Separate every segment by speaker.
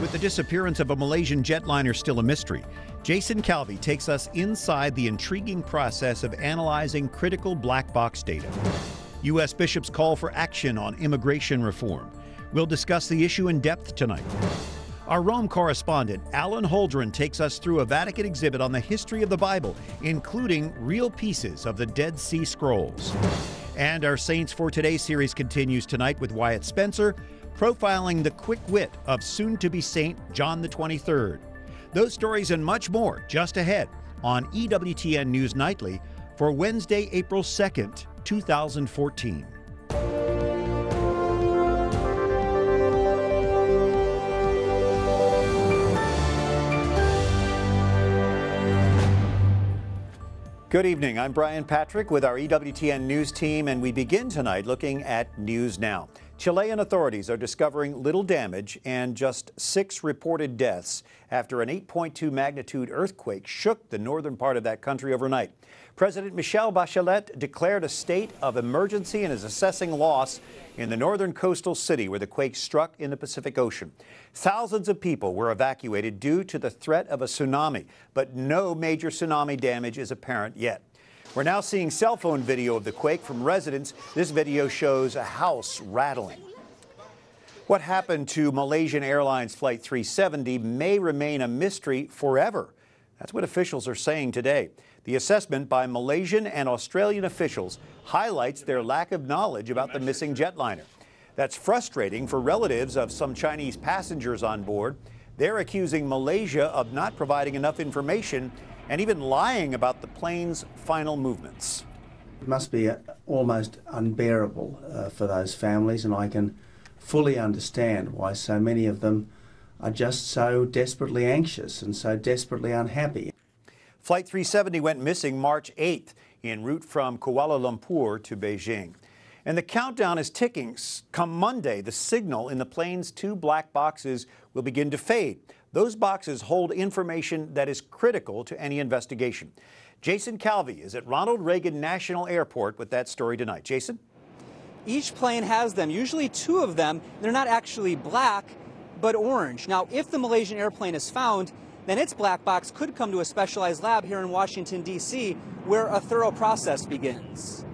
Speaker 1: With the disappearance of a Malaysian jetliner still a mystery, Jason Calvi takes us inside the intriguing process of analyzing critical black box data. U.S. bishops call for action on immigration reform. We'll discuss the issue in depth tonight. Our Rome correspondent, Alan Holdren, takes us through a Vatican exhibit on the history of the Bible, including real pieces of the Dead Sea Scrolls. And our Saints for Today series continues tonight with Wyatt Spencer, profiling the quick wit of soon-to-be Saint John XXIII. Those stories and much more just ahead on EWTN News Nightly for Wednesday, April 2nd, 2014. Good evening. I'm Brian Patrick with our EWTN News team, and we begin tonight looking at News Now. Chilean authorities are discovering little damage and just 6 reported deaths after an 8.2 magnitude earthquake shook the northern part of that country overnight. President Michelle Bachelet declared a state of emergency and is assessing loss in the northern coastal city where the quake struck in the Pacific Ocean. Thousands of people were evacuated due to the threat of a tsunami, but no major tsunami damage is apparent yet. We're now seeing cell phone video of the quake from residents. This video shows a house rattling. What happened to Malaysian Airlines Flight 370 may remain a mystery forever. That's what officials are saying today. The assessment by Malaysian and Australian officials highlights their lack of knowledge about the missing jetliner. That's frustrating for relatives of some Chinese passengers on board. They're accusing Malaysia of not providing enough information and even lying about the plane's final movements.
Speaker 2: It must be almost unbearable for those families, and I can fully understand why so many of them are just so desperately anxious and so desperately unhappy.
Speaker 1: Flight 370 went missing March 8th en route from Kuala Lumpur to Beijing. And the countdown is ticking. Come Monday, the signal in the plane's 2 black boxes will begin to fade. Those boxes hold information that is critical to any investigation. Jason Calvi is at Ronald Reagan National Airport with that story tonight. Jason?
Speaker 3: Each plane has them, usually 2 of them. They're not actually black, but orange. Now, if the Malaysian airplane is found, then its black box could come to a specialized lab here in Washington, D.C., where a thorough process begins.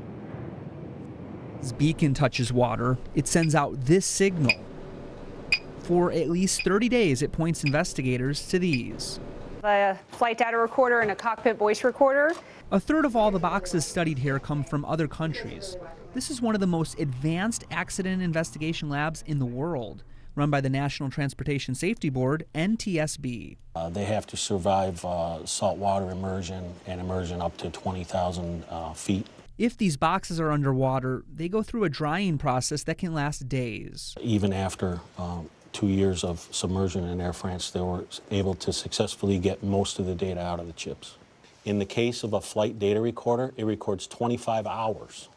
Speaker 4: As beacon touches water, it sends out this signal. For at least 30 days, it points investigators to these.
Speaker 5: A flight data recorder and a cockpit voice recorder.
Speaker 4: A third of all the boxes studied here come from other countries. This is one of the most advanced accident investigation labs in the world, run by the National Transportation Safety Board, NTSB.
Speaker 6: They have to survive saltwater immersion and immersion up to 20,000 feet.
Speaker 4: If these boxes are underwater, they go through a drying process that can last days.
Speaker 6: Even after 2 years of submersion in Air France, they were able to successfully get most of the data out of the chips. In the case of a flight data recorder, it records 25 hours.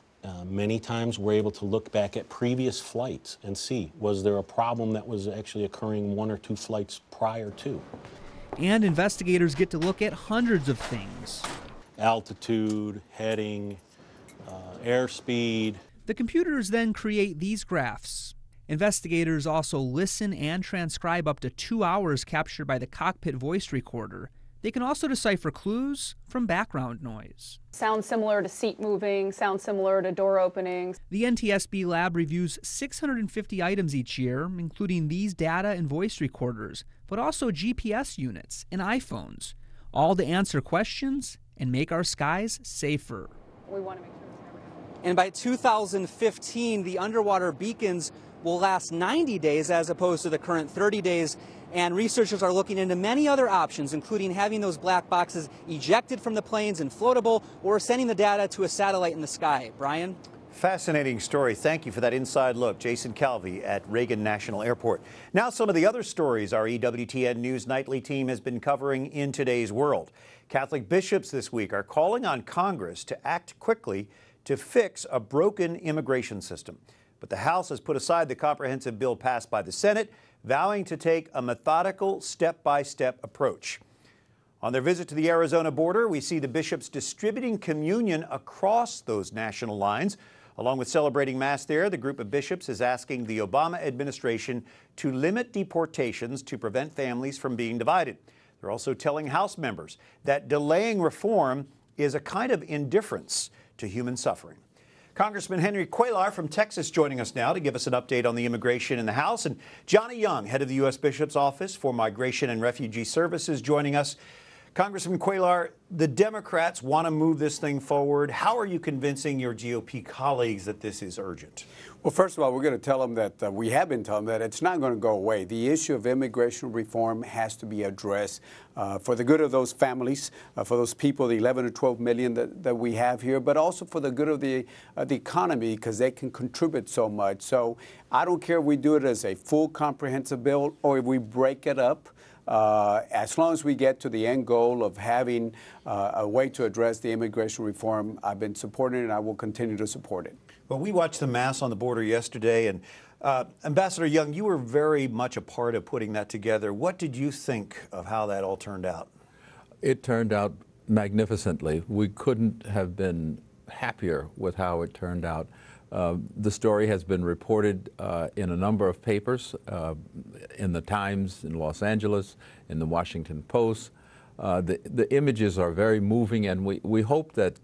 Speaker 6: Many times we're able to look back at previous flights and see, was there a problem that was actually occurring 1 or 2 flights prior to?
Speaker 4: And investigators get to look at hundreds of things.
Speaker 6: Altitude, heading, airspeed.
Speaker 4: The computers then create these graphs. Investigators also listen and transcribe up to 2 hours captured by the cockpit voice recorder. They can also decipher clues from background noise.
Speaker 5: Sounds similar to seat moving, sounds similar to door openings.
Speaker 4: The NTSB lab reviews 650 items each year, including these data and voice recorders, but also GPS units and iPhones, all to answer questions and make our skies safer.
Speaker 5: We want to make sure it's never happening.
Speaker 3: And by 2015, the underwater beacons will last 90 days as opposed to the current 30 days. And researchers are looking into many other options, including having those black boxes ejected from the planes and floatable, or sending the data to a satellite in the sky. Brian?
Speaker 1: Fascinating story. Thank you for that inside look. Jason Calvi at Reagan National Airport. Now some of the other stories our EWTN News Nightly team has been covering in today's world. Catholic bishops this week are calling on Congress to act quickly to fix a broken immigration system. But the House has put aside the comprehensive bill passed by the Senate, vowing to take a methodical, step-by-step approach. On their visit to the Arizona border, we see the bishops distributing communion across those national lines, Along with celebrating Mass there, the group of bishops is asking the Obama administration to limit deportations to prevent families from being divided. They're also telling House members that delaying reform is a kind of indifference to human suffering. Congressman Cuellar from Texas joining us now to give us an update on the immigration in the House, and Johnny Young, head of the U.S. Bishop's Office for Migration and Refugee Services, joining us. Congressman Cuellar, the Democrats want to move this thing forward. How are you convincing your GOP colleagues that this is urgent?
Speaker 7: Well, first of all, we're going to tell them that we have been telling them that it's not going to go away. The issue of immigration reform has to be addressed for the good of those families, for those people, the 11 or 12 million that we have here, but also for the good of the economy, because they can contribute so much. So I don't care if we do it as a full comprehensive bill or if we break it up. As long as we get to the end goal of having a way to address the immigration reform, I've been supporting it and I will continue to support it.
Speaker 1: Well, we watched the Mass on the border yesterday, and Ambassador Young, you were very much a part of putting that together. What did you think of how that all turned out?
Speaker 8: It turned out magnificently. We couldn't have been happier with how it turned out. The story has been reported in a number of papers, in the Times in Los Angeles, in the Washington Post. The images are very moving, and we hope that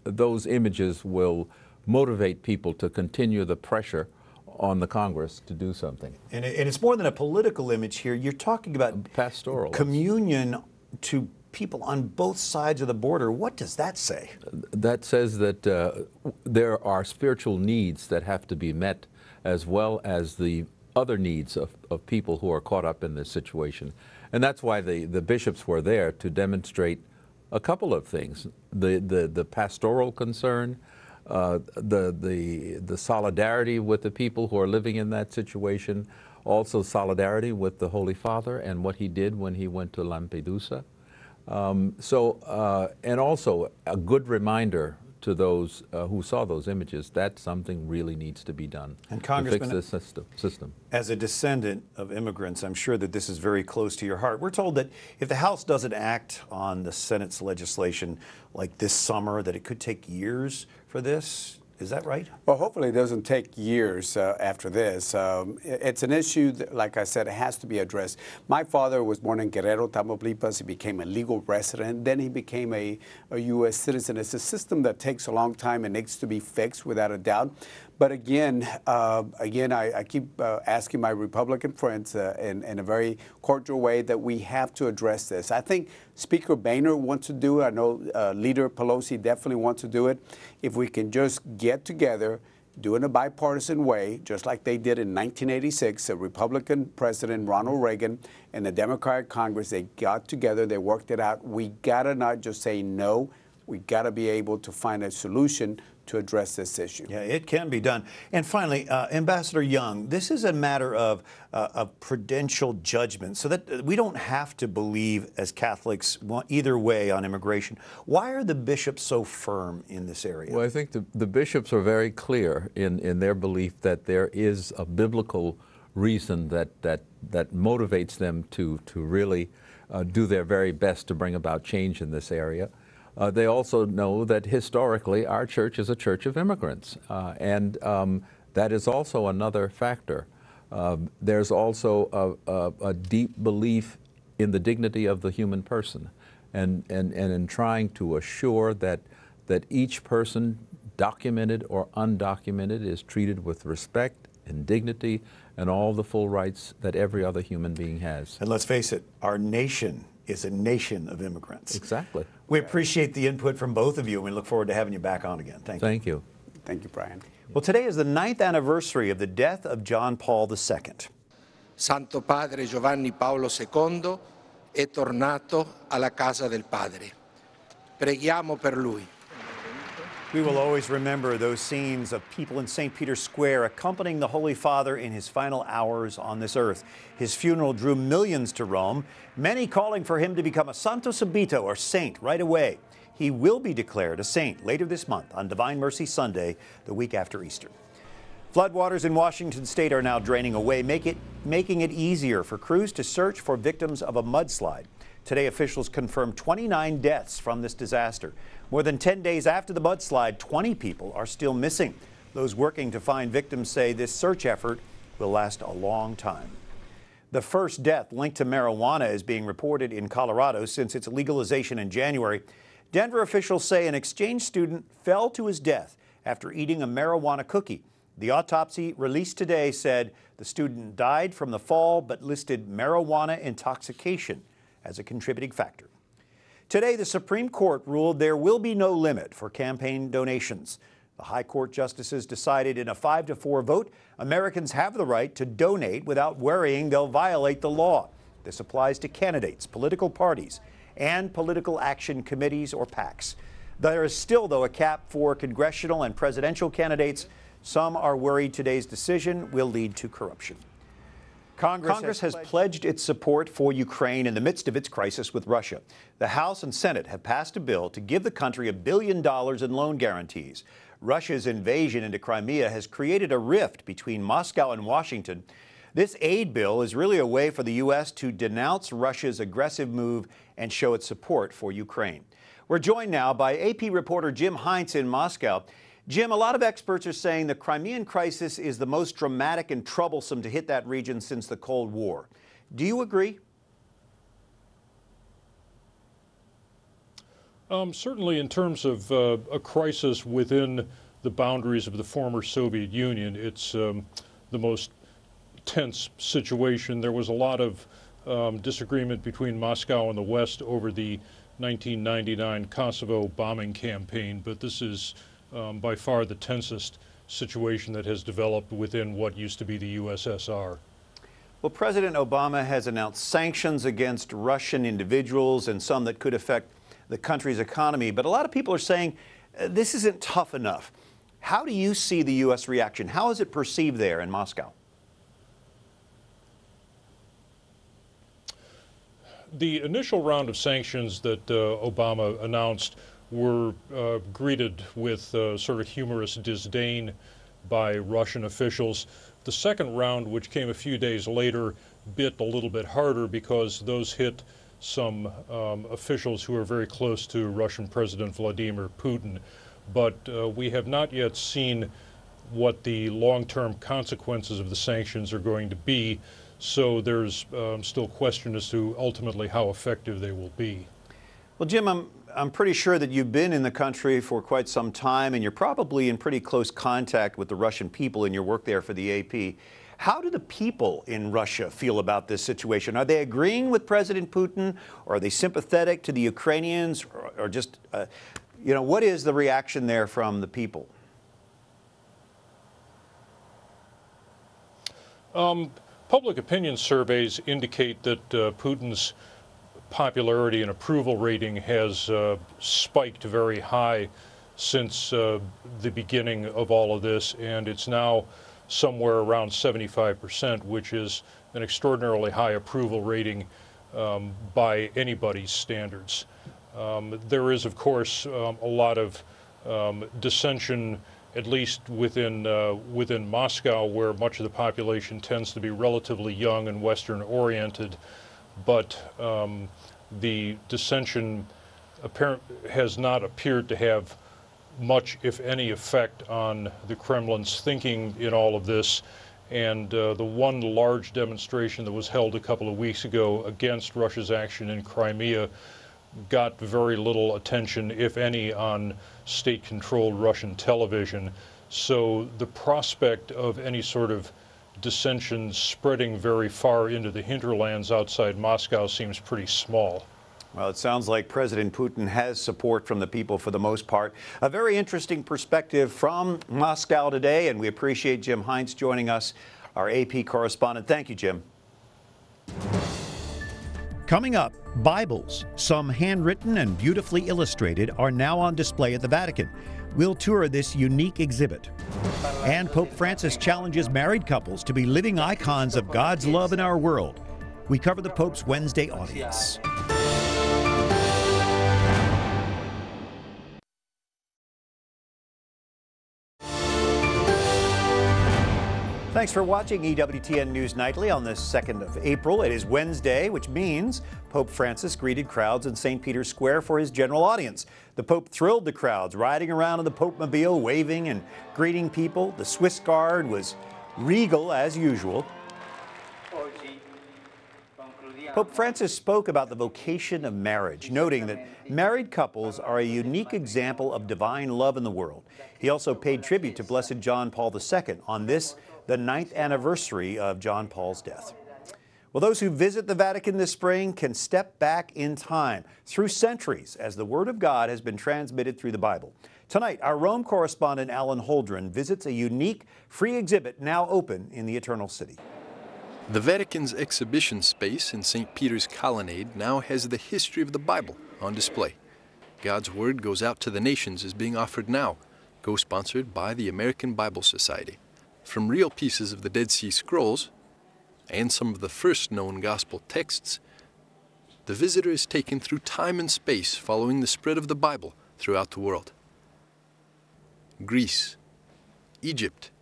Speaker 8: those images will motivate people to continue the pressure on the Congress to do something.
Speaker 1: And it's more than a political image here. You're talking about
Speaker 8: pastoral
Speaker 1: communion to people on both sides of the border. What does that say?
Speaker 8: That says that there are spiritual needs that have to be met, as well as the other needs of people who are caught up in this situation. And that's why the bishops were there, to demonstrate a couple of things: the pastoral concern, the solidarity with the people who are living in that situation, also solidarity with the Holy Father and what he did when he went to Lampedusa. And also a good reminder to those who saw those images that something really needs to be done to fix this system.
Speaker 1: As a descendant of immigrants, I'm sure that this is very close to your heart. We're told that if the House doesn't act on the Senate's legislation like this summer, that it could take years for this. Is that right?
Speaker 7: Well, hopefully it doesn't take years after this. It's an issue that, like I said, it has to be addressed. My father was born in Guerrero, Tamaulipas. He became a legal resident. Then he became a U.S. citizen. It's a system that takes a long time and needs to be fixed, without a doubt. But again, I keep asking my Republican friends in a very cordial way that we have to address this. I think Speaker Boehner wants to do it. I know Leader Pelosi definitely wants to do it. If we can just get together, do it in a bipartisan way, just like they did in 1986, a Republican President, Ronald Reagan, and the Democratic Congress, they got together, they worked it out. We gotta not just say no, we gotta be able to find a solution to address this issue.
Speaker 1: Yeah, it can be done. And finally, Ambassador Young, this is a matter of prudential judgment, so that we don't have to believe as Catholics either way on immigration. Why are the bishops so firm in this area?
Speaker 8: Well, I think the bishops are very clear in their belief that there is a biblical reason that motivates them to really do their very best to bring about change in this area. They also know that historically our church is a church of immigrants, and that is also another factor. There's also a deep belief in the dignity of the human person, and in trying to assure that each person, documented or undocumented, is treated with respect and dignity and all the full rights that every other human being has.
Speaker 1: And let's face it, our nation is a nation of immigrants.
Speaker 8: Exactly.
Speaker 1: We appreciate the input from both of you, and we look forward to having you back on again. Thank you.
Speaker 8: Thank you.
Speaker 7: Thank you, Brian.
Speaker 1: Well, today is the 9th anniversary of the death of John Paul II.
Speaker 9: Santo Padre Giovanni Paolo II è tornato alla casa del Padre. Preghiamo per lui.
Speaker 1: We will always remember those scenes of people in St. Peter's Square accompanying the Holy Father in his final hours on this earth. His funeral drew millions to Rome, many calling for him to become a Santo Subito, or saint, right away. He will be declared a saint later this month on Divine Mercy Sunday, the week after Easter. Floodwaters in Washington state are now draining away, making it easier for crews to search for victims of a mudslide. Today, officials confirmed 29 deaths from this disaster. More than 10 days after the mudslide, 20 people are still missing. Those working to find victims say this search effort will last a long time. The first death linked to marijuana is being reported in Colorado since its legalization in January. Denver officials say an exchange student fell to his death after eating a marijuana cookie. The autopsy released today said the student died from the fall but listed marijuana intoxication as a contributing factor. Today, the Supreme Court ruled there will be no limit for campaign donations. The High Court justices decided in a 5-4 vote, Americans have the right to donate without worrying they'll violate the law. This applies to candidates, political parties, and political action committees or PACs. There is still, though, a cap for congressional and presidential candidates. Some are worried today's decision will lead to corruption. Congress has pledged its support for Ukraine in the midst of its crisis with Russia. The House and Senate have passed a bill to give the country $1 billion in loan guarantees. Russia's invasion into Crimea has created a rift between Moscow and Washington. This aid bill is really a way for the U.S. to denounce Russia's aggressive move and show its support for Ukraine. We're joined now by AP reporter Jim Heintz in Moscow. Jim, a lot of experts are saying the Crimean crisis is the most dramatic and troublesome to hit that region since the Cold War. Do you agree?
Speaker 10: Certainly in terms of a crisis within the boundaries of the former Soviet Union, it's the most tense situation. There was a lot of disagreement between Moscow and the West over the 1999 Kosovo bombing campaign, but this is by far the tensest situation that has developed within what used to be the USSR.
Speaker 1: Well, President Obama has announced sanctions against Russian individuals and some that could affect the country's economy, but a lot of people are saying this isn't tough enough. How do you see the U.S. reaction? How is it perceived there in Moscow?
Speaker 10: The initial round of sanctions that Obama announced were greeted with sort of humorous disdain by Russian officials. The second round, which came a few days later, bit a little bit harder because those hit some officials who are very close to Russian President Vladimir Putin. But we have not yet seen what the long-term consequences of the sanctions are going to be. So there's still question as to ultimately how effective they will be.
Speaker 1: Well, Jim, I'm pretty sure that you've been in the country for quite some time, and you're probably in pretty close contact with the Russian people in your work there for the AP. How do the people in Russia feel about this situation? Are they agreeing with President Putin, or are they sympathetic to the Ukrainians, or just, you know, what is the reaction there from the people?
Speaker 10: Public opinion surveys indicate that Putin's popularity and approval rating has spiked very high since the beginning of all of this, and it's now somewhere around 75%, which is an extraordinarily high approval rating by anybody's standards. There is, of course, a lot of dissension, at least within Moscow, where much of the population tends to be relatively young and Western-oriented, but the dissension has not appeared to have much, if any, effect on the Kremlin's thinking in all of this. And the one large demonstration that was held a couple of weeks ago against Russia's action in Crimea got very little attention, if any, on state-controlled Russian television. So the prospect of any sort of dissension spreading very far into the hinterlands outside Moscow seems pretty small.
Speaker 1: Well, it sounds like President Putin has support from the people for the most part. A very interesting perspective from Moscow today, and we appreciate Jim Heintz joining us, our AP correspondent. Thank you, Jim. Coming up, Bibles, some handwritten and beautifully illustrated, are now on display at the Vatican. We'll tour this unique exhibit. And Pope Francis challenges married couples to be living icons of God's love in our world. We cover the Pope's Wednesday audience. Thanks for watching EWTN News Nightly on this 2nd of April. It is Wednesday, which means Pope Francis greeted crowds in St. Peter's Square for his general audience. The Pope thrilled the crowds, riding around in the Pope-mobile, waving and greeting people. The Swiss Guard was regal as usual. Pope Francis spoke about the vocation of marriage, noting that married couples are a unique example of divine love in the world. He also paid tribute to Blessed John Paul II on this, the 9th anniversary of John Paul's death. Well, those who visit the Vatican this spring can step back in time through centuries as the Word of God has been transmitted through the Bible. Tonight, our Rome correspondent Alan Holdren visits a unique free exhibit now open in the Eternal City.
Speaker 11: The Vatican's exhibition space in St. Peter's Colonnade now has the history of the Bible on display. God's Word Goes Out to the Nations is being offered now, co-sponsored by the American Bible Society. From real pieces of the Dead Sea Scrolls and some of the first known gospel texts, the visitor is taken through time and space following the spread of the Bible throughout the world. Greece, Egypt,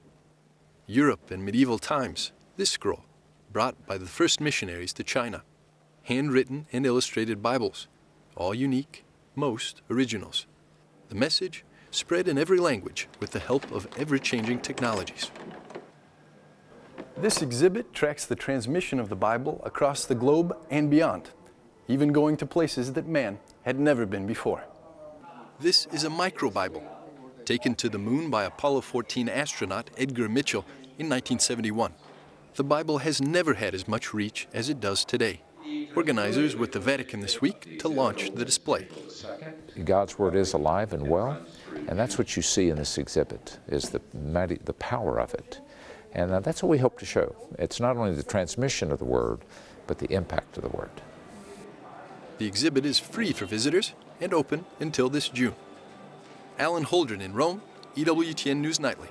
Speaker 11: Europe in medieval times, this scroll, brought by the first missionaries to China. Handwritten and illustrated Bibles, all unique, most originals. The message spread in every language with the help of ever-changing technologies. This exhibit tracks the transmission of the Bible across the globe and beyond, even going to places that man had never been before. This is a micro-Bible, taken to the moon by Apollo 14 astronaut Edgar Mitchell in 1971. The Bible has never had as much reach as it does today. Organizers with the Vatican this week to launch the display.
Speaker 12: God's Word is alive and well, and that's what you see in this exhibit, is the power of it. And that's what we hope to show. It's not only the transmission of the Word, but the impact of the Word.
Speaker 11: The exhibit is free for visitors and open until this June. Alan Holdren in Rome, EWTN News Nightly.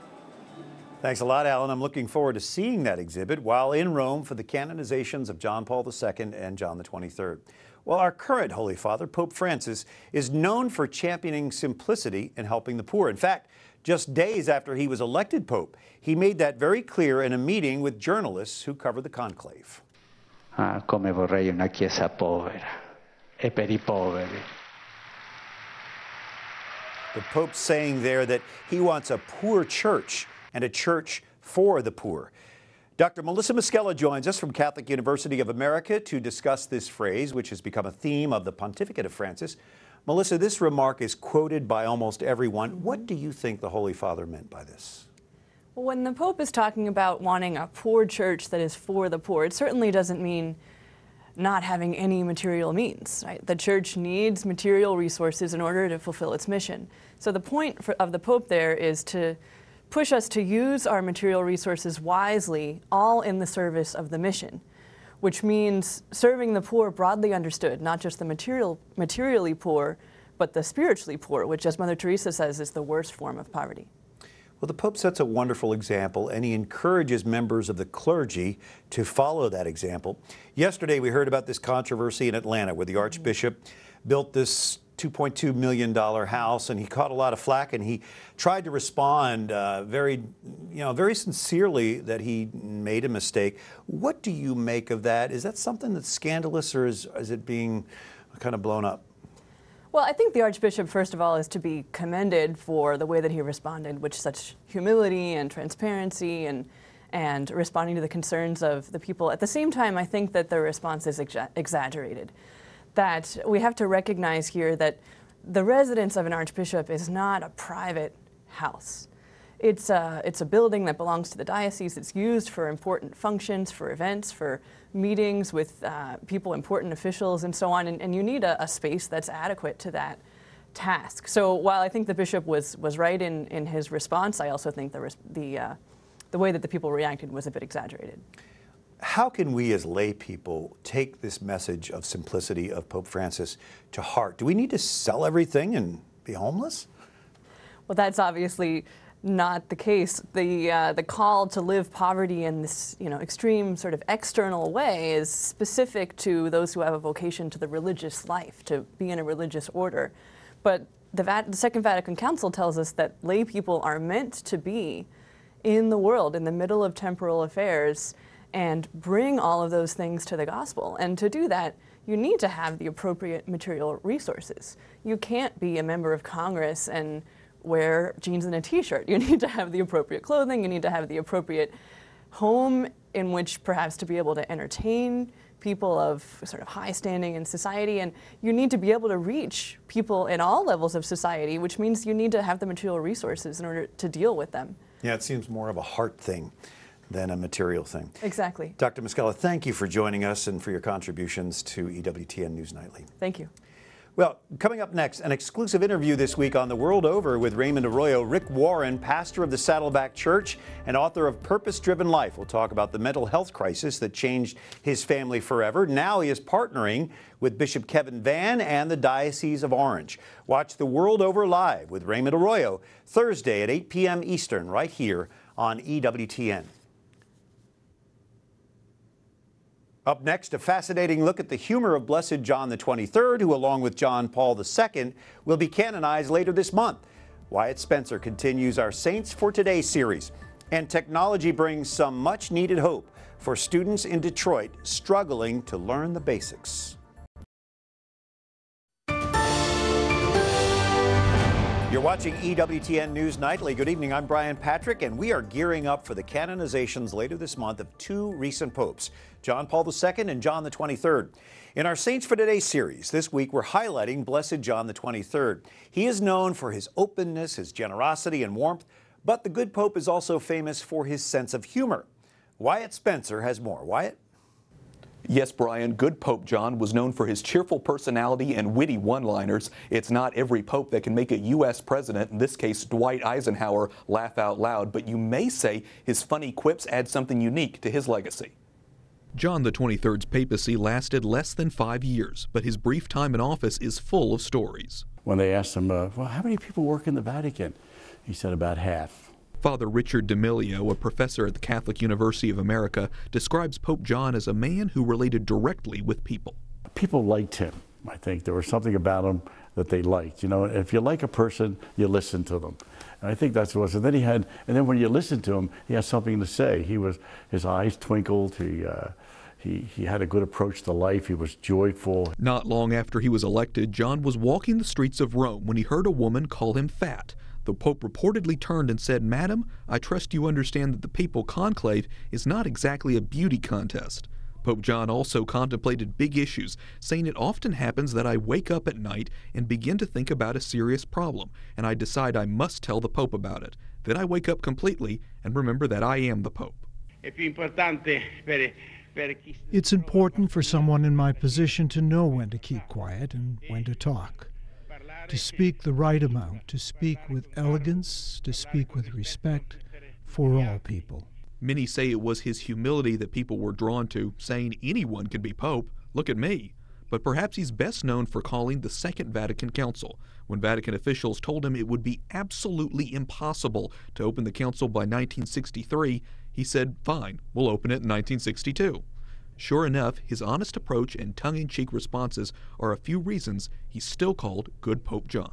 Speaker 1: Thanks a lot, Alan. I'm looking forward to seeing that exhibit while in Rome for the canonizations of John Paul II and John XXIII. Well, our current Holy Father, Pope Francis, is known for championing simplicity and helping the poor. In fact, just days after he was elected Pope, he made that very clear in a meeting with journalists who covered the conclave.
Speaker 13: Come vorrei una chiesa povera e per I poveri.
Speaker 1: The Pope saying there that he wants a poor church and a church for the poor. Dr. Melissa Moschella joins us from Catholic University of America to discuss this phrase, which has become a theme of the pontificate of Francis. Melissa, this remark is quoted by almost everyone. What do you think the Holy Father meant by this?
Speaker 14: Well, when the Pope is talking about wanting a poor church that is for the poor, it certainly doesn't mean not having any material means. Right? The church needs material resources in order to fulfill its mission. So the point of the Pope there is to push us to use our material resources wisely, all in the service of the mission, which means serving the poor broadly understood, not just the materially poor, but the spiritually poor, which, as Mother Teresa says, is the worst form of poverty.
Speaker 1: Well, the Pope sets a wonderful example, and he encourages members of the clergy to follow that example. Yesterday, we heard about this controversy in Atlanta where the Archbishop built this $2.2 million house, and he caught a lot of flack, and he tried to respond very sincerely that he made a mistake. What do you make of that? Is that something that's scandalous, or is it being kind of blown up?
Speaker 14: Well, I think the Archbishop, first of all, is to be commended for the way that he responded, with such humility and transparency and responding to the concerns of the people. At the same time, I think that the response is exaggerated. That we have to recognize here that the residence of an archbishop is not a private house. It's a building that belongs to the diocese. It's used for important functions, for events, for meetings with people, important officials, and so on. And you need a space that's adequate to that task. So while I think the bishop was right in his response, I also think the way that the people reacted was a bit exaggerated.
Speaker 1: How can we as lay people take this message of simplicity of Pope Francis to heart? Do we need to sell everything and be homeless?
Speaker 14: Well, that's obviously not the case. The call to live poverty in this extreme sort of external way is specific to those who have a vocation to the religious life, to be in a religious order. But the Second Vatican Council tells us that lay people are meant to be in the world, in the middle of temporal affairs, and bring all of those things to the gospel. And to do that, you need to have the appropriate material resources. You can't be a member of Congress and wear jeans and a t-shirt. You need to have the appropriate clothing, you need to have the appropriate home in which perhaps to be able to entertain people of sort of high standing in society, and you need to be able to reach people in all levels of society, which means you need to have the material resources in order to deal with them.
Speaker 1: Yeah, it seems more of a heart thing than a material thing.
Speaker 14: Exactly.
Speaker 1: Dr. Moschella, thank you for joining us and for your contributions to EWTN News Nightly.
Speaker 14: Thank you.
Speaker 1: Well, coming up next, an exclusive interview this week on The World Over with Raymond Arroyo. Rick Warren, pastor of the Saddleback Church and author of Purpose-Driven Life, will talk about the mental health crisis that changed his family forever. Now he is partnering with Bishop Kevin Vann and the Diocese of Orange. Watch The World Over live with Raymond Arroyo Thursday at 8 p.m. Eastern right here on EWTN. Up next, a fascinating look at the humor of Blessed John XXIII, who, along with John Paul II, will be canonized later this month. Wyatt Spencer continues our Saints for Today series. And technology brings some much-needed hope for students in Detroit struggling to learn the basics. You're watching EWTN News Nightly. Good evening, I'm Brian Patrick, and we are gearing up for the canonizations later this month of two recent popes, John Paul II and John XXIII. In our Saints for Today series, this week we're highlighting Blessed John XXIII. He is known for his openness, his generosity and warmth, but the good pope is also famous for his sense of humor. Wyatt Spencer has more. Wyatt?
Speaker 15: Yes, Brian, good Pope John was known for his cheerful personality and witty one-liners. It's not every pope that can make a U.S. president, in this case Dwight Eisenhower, laugh out loud, but you may say his funny quips add something unique to his legacy.
Speaker 16: John XXIII's papacy lasted less than 5 years, but his brief time in office is full of stories.
Speaker 17: When they asked him, well, how many people work in the Vatican? He said about half.
Speaker 16: Father Richard D'Amelio, a professor at the Catholic University of America, describes Pope John as a man who related directly with people.
Speaker 17: People liked him, I think. There was something about him that they liked. You know, if you like a person, you listen to them. And I think that's what it was. And then when you listen to him, he had something to say. His eyes twinkled. He had a good approach to life. He was joyful.
Speaker 16: Not long after he was elected, John was walking the streets of Rome when he heard a woman call him fat. The Pope reportedly turned and said, "Madam, I trust you understand that the papal conclave is not exactly a beauty contest." Pope John also contemplated big issues, saying it often happens that I wake up at night and begin to think about a serious problem, and I decide I must tell the Pope about it. Then I wake up completely and remember that I am the Pope.
Speaker 18: It's important for someone in my position to know when to keep quiet and when to talk. To speak the right amount, to speak with elegance, to speak with respect for all people.
Speaker 16: Many say it was his humility that people were drawn to, saying anyone can be Pope, look at me. But perhaps he's best known for calling the Second Vatican Council. When Vatican officials told him it would be absolutely impossible to open the council by 1963, he said, fine, we'll open it in 1962. Sure enough, his honest approach and tongue-in-cheek responses are a few reasons he's still called Good Pope John.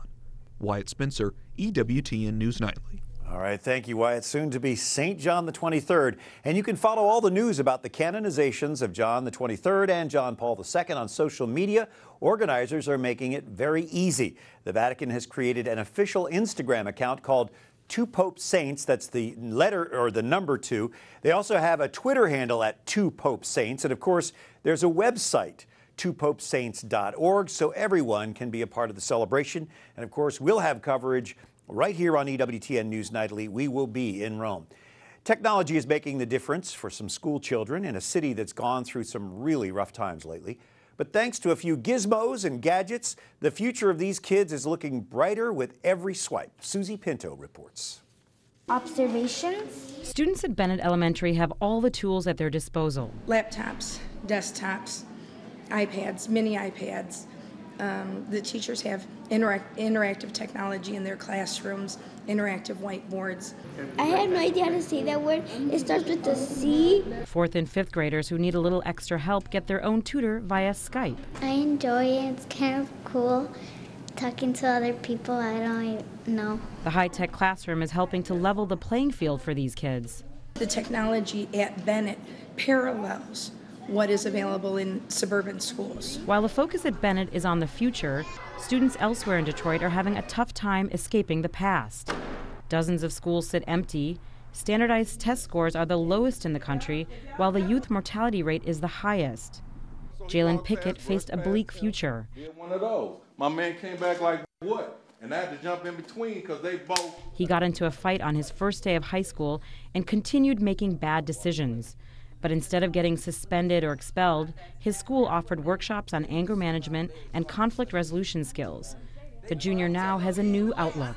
Speaker 16: Wyatt Spencer, EWTN News Nightly.
Speaker 1: All right, thank you, Wyatt. Soon to be St. John XXIII. And you can follow all the news about the canonizations of John XXIII and John Paul II on social media. Organizers are making it very easy. The Vatican has created an official Instagram account called Two Pope Saints. That's the letter or the number 2. They also have a Twitter handle at Two Pope Saints. And of course, there's a website, twopopesaints.org, so everyone can be a part of the celebration. And of course, we'll have coverage right here on EWTN News Nightly. We will be in Rome. Technology is making the difference for some school children in a city that's gone through some really rough times lately. But thanks to a few gizmos and gadgets, the future of these kids is looking brighter with every swipe. Susie Pinto reports.
Speaker 19: Observations. Students at Bennett Elementary have all the tools at their disposal.
Speaker 20: Laptops, desktops, iPads, mini iPads. The teachers have interactive technology in their classrooms, interactive whiteboards.
Speaker 21: I had no idea how to say that word. It starts with the C.
Speaker 19: 4th and 5th graders who need a little extra help get their own tutor via Skype.
Speaker 21: I enjoy it. It's kind of cool. talking to other people. I don't even know.
Speaker 19: The high-tech classroom is helping to level the playing field for these kids.
Speaker 20: The technology at Bennett parallels what is available in suburban schools.
Speaker 19: While the focus at Bennett is on the future, students elsewhere in Detroit are having a tough time escaping the past. Dozens of schools sit empty. Standardized test scores are the lowest in the country, while the youth mortality rate is the highest. Jalen Pickett faced a bleak future.
Speaker 2: One of those. My man came back like, what? And I had to jump in between because they both...
Speaker 19: He got into a fight on his first day of high school and continued making bad decisions. But instead of getting suspended or expelled, his school offered workshops on anger management and conflict resolution skills. The junior now has a new outlook.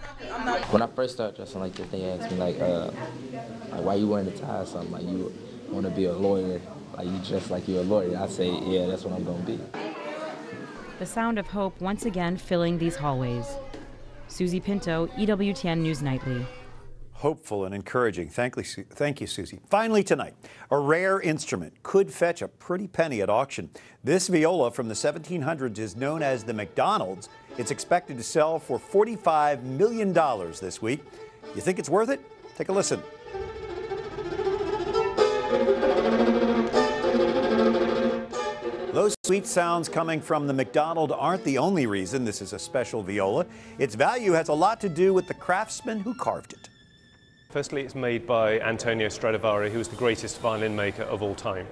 Speaker 22: When I first started dressing like this, they asked me, like why you wearing a tie or something? Like, you want to be a lawyer? Like, you dress like you're a lawyer? I say, yeah, that's what I'm going to be.
Speaker 19: The sound of hope once again filling these hallways. Susie Pinto, EWTN News Nightly.
Speaker 1: Hopeful and encouraging. Thank you, Susie. Finally tonight, a rare instrument could fetch a pretty penny at auction. This viola from the 1700s is known as the McDonald's. It's expected to sell for $45 million this week. You think it's worth it? Take a listen. Those sweet sounds coming from the McDonald aren't the only reason this is a special viola. Its value has a lot to do with the craftsman who carved it.
Speaker 23: Firstly, it's made by Antonio Stradivari, who was the greatest violin maker of all time.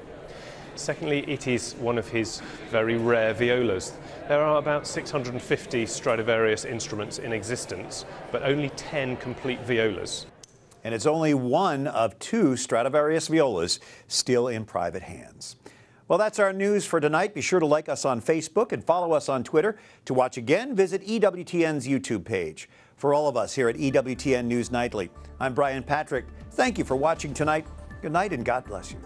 Speaker 23: Secondly, it is one of his very rare violas. There are about 650 Stradivarius instruments in existence, but only 10 complete violas.
Speaker 1: And it's only one of 2 Stradivarius violas still in private hands. Well, that's our news for tonight. Be sure to like us on Facebook and follow us on Twitter. To watch again, visit EWTN's YouTube page. For all of us here at EWTN News Nightly, I'm Brian Patrick. Thank you for watching tonight. Good night and God bless you.